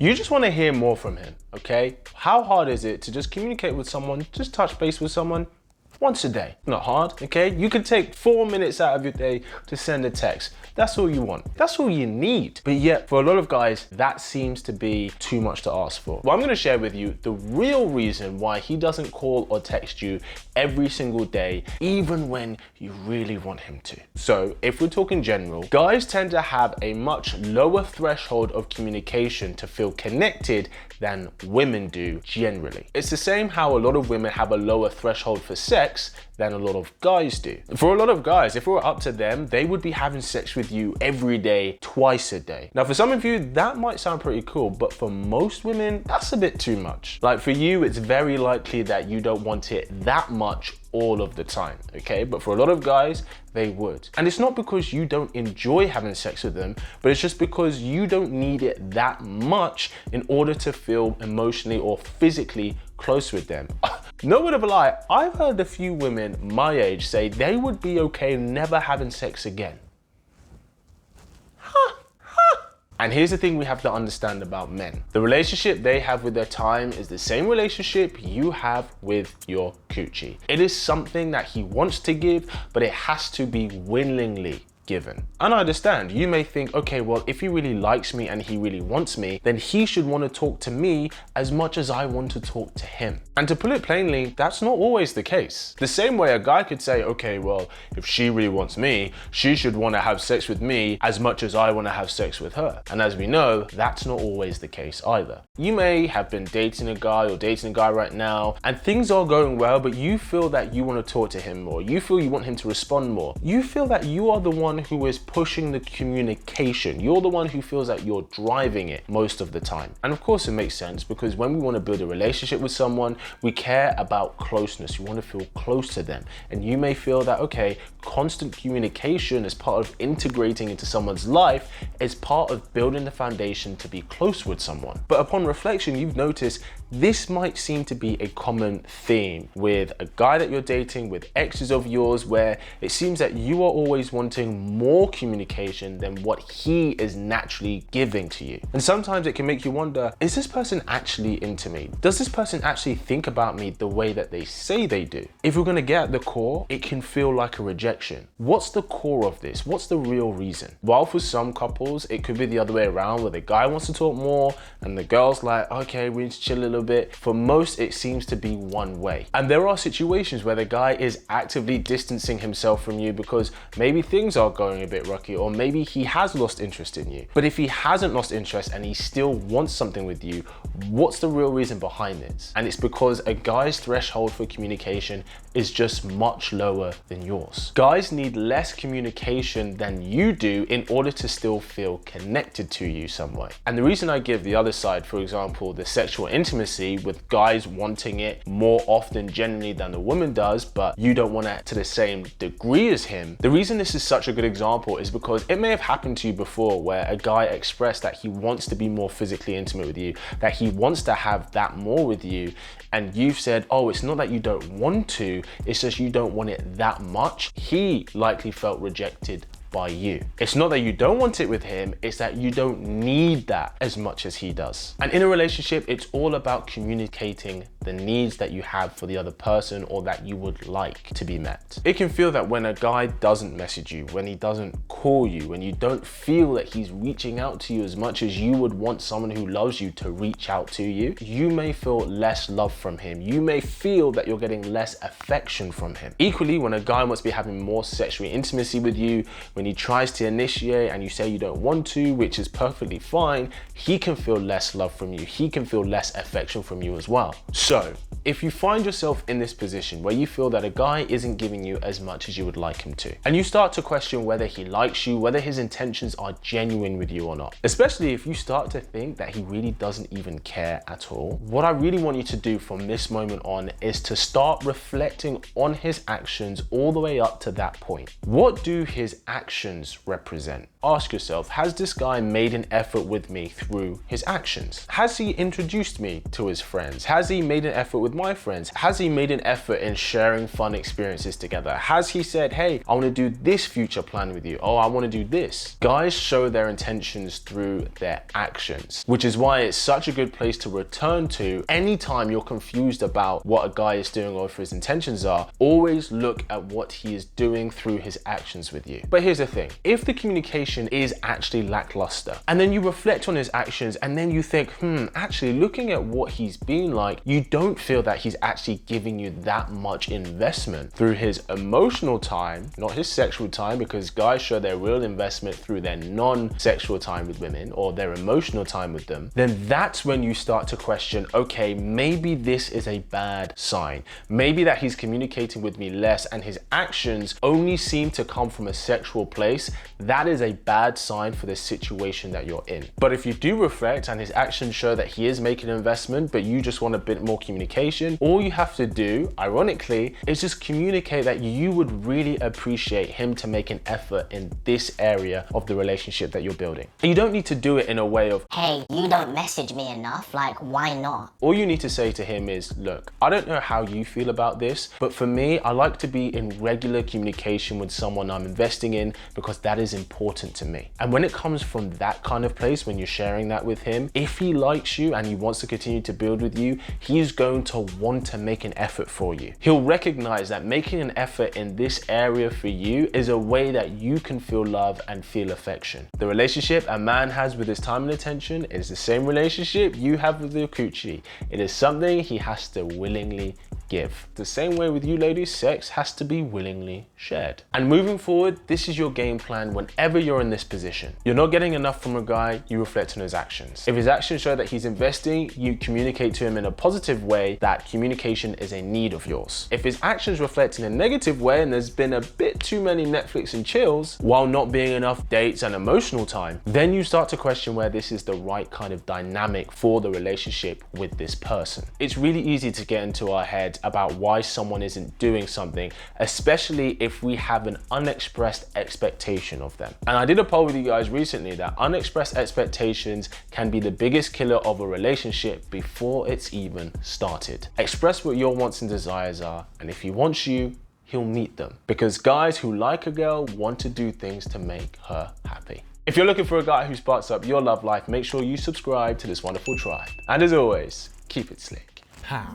You just want to hear more from him, okay? How hard is it to just communicate with someone, just touch base with someone once a day? Not hard, okay? You could take 4 minutes out of your day to send a text. That's all you want. That's all you need. But yet, for a lot of guys, that seems to be too much to ask for. Well, I'm gonna share with you the real reason why he doesn't call or text you every single day, even when you really want him to. So, if we're talking general, guys tend to have a much lower threshold of communication to feel connected than women do generally. It's the same how a lot of women have a lower threshold for sex than a lot of guys do. For a lot of guys, if it were up to them, they would be having sex with you every day, twice a day. Now, for some of you, that might sound pretty cool, but for most women, that's a bit too much. Like for you, it's very likely that you don't want it that much all of the time, okay? But for a lot of guys, they would. And it's not because you don't enjoy having sex with them, but it's just because you don't need it that much in order to feel emotionally or physically close with them. No word of a lie, I've heard a few women my age say they would be okay never having sex again. And here's the thing we have to understand about men. The relationship they have with their time is the same relationship you have with your coochie. It is something that he wants to give, but it has to be willingly given. And I understand, you may think, okay, well, if he really likes me and he really wants me, then he should want to talk to me as much as I want to talk to him. And to put it plainly, that's not always the case. The same way a guy could say, okay, well, if she really wants me, she should want to have sex with me as much as I want to have sex with her. And as we know, that's not always the case either. You may have been dating a guy or dating a guy right now, and things are going well, but you feel that you want to talk to him more. You feel you want him to respond more. You feel that you are the one who is pushing the communication. You're the one who feels that you're driving it most of the time. And of course it makes sense, because when we want to build a relationship with someone, we care about closeness. You want to feel close to them. And you may feel that, okay, constant communication as part of integrating into someone's life is part of building the foundation to be close with someone. But upon reflection, you've noticed this might seem to be a common theme with a guy that you're dating, with exes of yours, where it seems that you are always wanting more communication than what he is naturally giving to you. And sometimes it can make you wonder, is this person actually into me? Does this person actually think about me the way that they say they do? If we're gonna get at the core, it can feel like a rejection. What's the core of this? What's the real reason? While for some couples, it could be the other way around, where the guy wants to talk more and the girl's like, okay, we need to chill a little bit. For most, it seems to be one way. And there are situations where the guy is actively distancing himself from you because maybe things are going a bit rocky, or maybe he has lost interest in you. But if he hasn't lost interest and he still wants something with you, what's the real reason behind this? And it's because a guy's threshold for communication is just much lower than yours. Guys need less communication than you do in order to still feel connected to you some way. And the reason I give the other side, for example, the sexual intimacy, with guys wanting it more often generally than the woman does, but you don't want it to the same degree as him. The reason this is such a good example is because it may have happened to you before, where a guy expressed that he wants to be more physically intimate with you, that he wants to have that more with you, and you've said, oh, it's not that you don't want to, it's just you don't want it that much. He likely felt rejected by you. It's not that you don't want it with him, it's that you don't need that as much as he does. And in a relationship, it's all about communicating the needs that you have for the other person, or that you would like to be met. It can feel that when a guy doesn't message you, when he doesn't call you, when you don't feel that he's reaching out to you as much as you would want someone who loves you to reach out to you, you may feel less love from him. You may feel that you're getting less affection from him. Equally, when a guy wants to be having more sexual intimacy with you, when he tries to initiate and you say you don't want to, which is perfectly fine, he can feel less love from you. He can feel less affection from you as well. So, if you find yourself in this position where you feel that a guy isn't giving you as much as you would like him to, and you start to question whether he likes you, whether his intentions are genuine with you or not, especially if you start to think that he really doesn't even care at all, what I really want you to do from this moment on is to start reflecting on his actions all the way up to that point. What do his actions represent? Ask yourself, has this guy made an effort with me through his actions? Has he introduced me to his friends? Has he made made an effort with my friends? Has he made an effort in sharing fun experiences together? Has he said, hey, I want to do this future plan with you? Oh, I want to do this. Guys show their intentions through their actions, which is why it's such a good place to return to anytime you're confused about what a guy is doing or if his intentions are. Always look at what he is doing through his actions with you. But here's the thing, if the communication is actually lackluster, and then you reflect on his actions and then you think, actually looking at what he's been like, you don't feel that he's actually giving you that much investment through his emotional time, not his sexual time, because guys show their real investment through their non-sexual time with women or their emotional time with them, then that's when you start to question, okay, maybe this is a bad sign. Maybe that he's communicating with me less and his actions only seem to come from a sexual place. That is a bad sign for the situation that you're in. But if you do reflect and his actions show that he is making an investment, but you just want a bit more communication, all you have to do, ironically, is just communicate that you would really appreciate him to make an effort in this area of the relationship that you're building. And you don't need to do it in a way of, hey, you don't message me enough, like why not? All you need to say to him is, look, I don't know how you feel about this, but for me, I like to be in regular communication with someone I'm investing in because that is important to me. And when it comes from that kind of place, when you're sharing that with him, if he likes you and he wants to continue to build with you, he's going to want to make an effort for you. He'll recognize that making an effort in this area for you is a way that you can feel love and feel affection. The relationship a man has with his time and attention is the same relationship you have with your coochie. It is something he has to willingly give. The same way with you ladies, sex has to be willingly shared. And moving forward, this is your game plan whenever you're in this position. You're not getting enough from a guy, you reflect on his actions. If his actions show that he's investing, you communicate to him in a positive way that communication is a need of yours. If his actions reflect in a negative way and there's been a bit too many Netflix and chills while not being enough dates and emotional time, then you start to question where this is the right kind of dynamic for the relationship with this person. It's really easy to get into our head about why someone isn't doing something, especially if we have an unexpressed expectation of them. And I did a poll with you guys recently that unexpressed expectations can be the biggest killer of a relationship before it's even started. Express what your wants and desires are, and if he wants you, he'll meet them. Because guys who like a girl want to do things to make her happy. If you're looking for a guy who sparks up your love life, make sure you subscribe to this wonderful tribe. And as always, keep it slick. How?